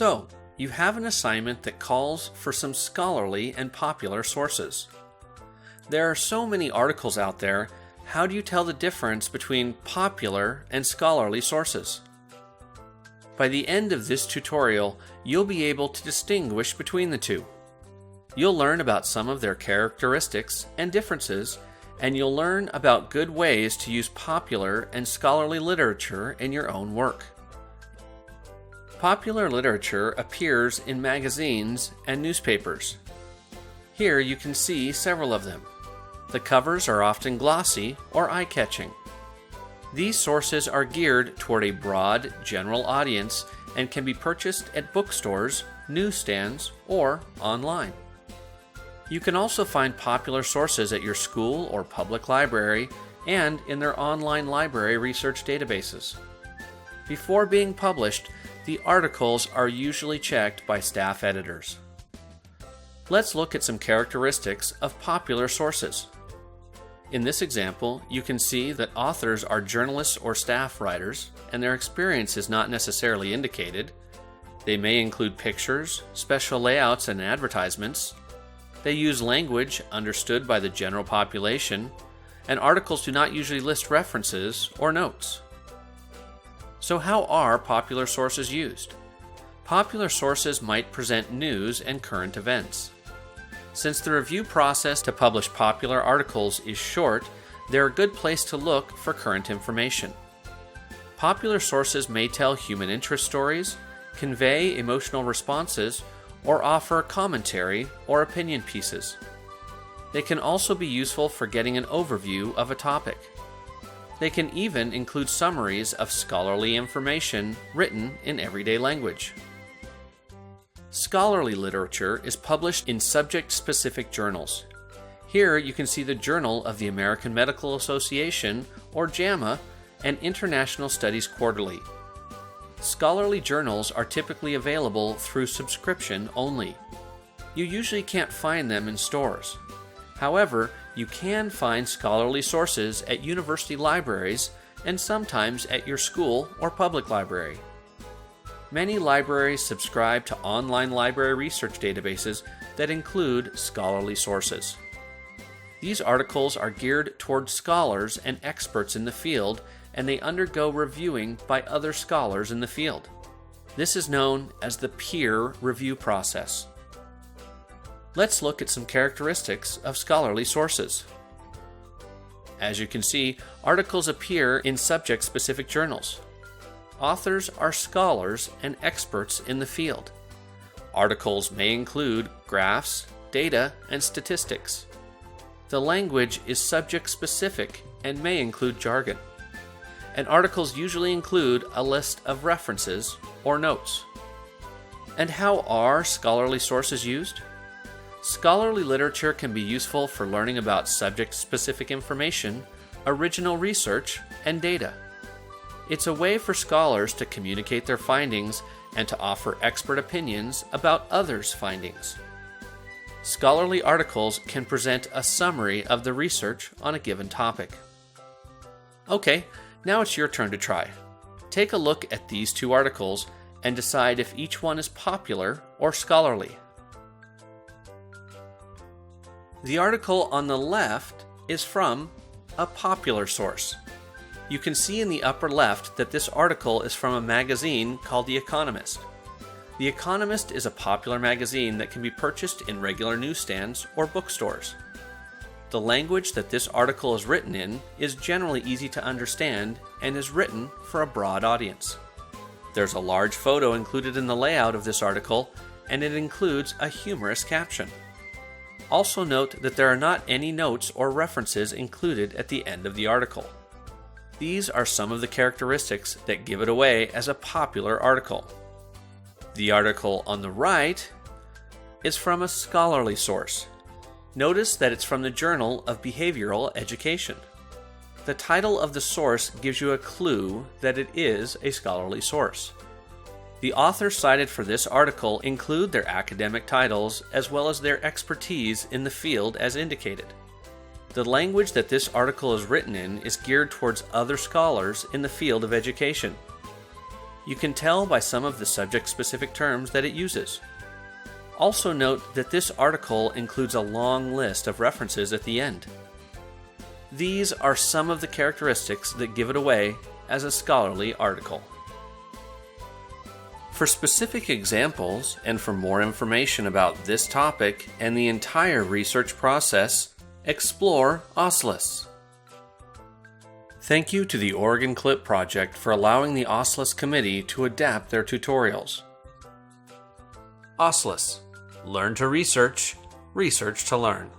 So, you have an assignment that calls for some scholarly and popular sources. There are so many articles out there, how do you tell the difference between popular and scholarly sources? By the end of this tutorial, you'll be able to distinguish between the two. You'll learn about some of their characteristics and differences, and you'll learn about good ways to use popular and scholarly literature in your own work. Popular literature appears in magazines and newspapers. Here you can see several of them. The covers are often glossy or eye-catching. These sources are geared toward a broad, general audience and can be purchased at bookstores, newsstands, or online. You can also find popular sources at your school or public library and in their online library research databases. Before being published, the articles are usually checked by staff editors. Let's look at some characteristics of popular sources. In this example, you can see that authors are journalists or staff writers, and their experience is not necessarily indicated. They may include pictures, special layouts, and advertisements. They use language understood by the general population, and articles do not usually list references or notes. So how are popular sources used? Popular sources might present news and current events. Since the review process to publish popular articles is short, they're a good place to look for current information. Popular sources may tell human interest stories, convey emotional responses, or offer commentary or opinion pieces. They can also be useful for getting an overview of a topic. They can even include summaries of scholarly information written in everyday language. Scholarly literature is published in subject-specific journals. Here you can see the Journal of the American Medical Association, or JAMA, and International Studies Quarterly. Scholarly journals are typically available through subscription only. You usually can't find them in stores. However, you can find scholarly sources at university libraries and sometimes at your school or public library. Many libraries subscribe to online library research databases that include scholarly sources. These articles are geared toward scholars and experts in the field, and they undergo reviewing by other scholars in the field. This is known as the peer review process. Let's look at some characteristics of scholarly sources. As you can see, articles appear in subject-specific journals. Authors are scholars and experts in the field. Articles may include graphs, data, and statistics. The language is subject-specific and may include jargon. And articles usually include a list of references or notes. And how are scholarly sources used? Scholarly literature can be useful for learning about subject-specific information, original research, and data. It's a way for scholars to communicate their findings and to offer expert opinions about others' findings. Scholarly articles can present a summary of the research on a given topic. Okay, now it's your turn to try. Take a look at these two articles and decide if each one is popular or scholarly. The article on the left is from a popular source. You can see in the upper left that this article is from a magazine called The Economist. The Economist is a popular magazine that can be purchased in regular newsstands or bookstores. The language that this article is written in is generally easy to understand and is written for a broad audience. There's a large photo included in the layout of this article, and it includes a humorous caption. Also note that there are not any notes or references included at the end of the article. These are some of the characteristics that give it away as a popular article. The article on the right is from a scholarly source. Notice that it's from the Journal of Behavioral Education. The title of the source gives you a clue that it is a scholarly source. The authors cited for this article include their academic titles as well as their expertise in the field as indicated. The language that this article is written in is geared towards other scholars in the field of education. You can tell by some of the subject-specific terms that it uses. Also note that this article includes a long list of references at the end. These are some of the characteristics that give it away as a scholarly article. For specific examples and for more information about this topic and the entire research process, explore OSLIS. Thank you to the Oregon Clip Project for allowing the OSLIS committee to adapt their tutorials. OSLIS. Learn to research, research to learn.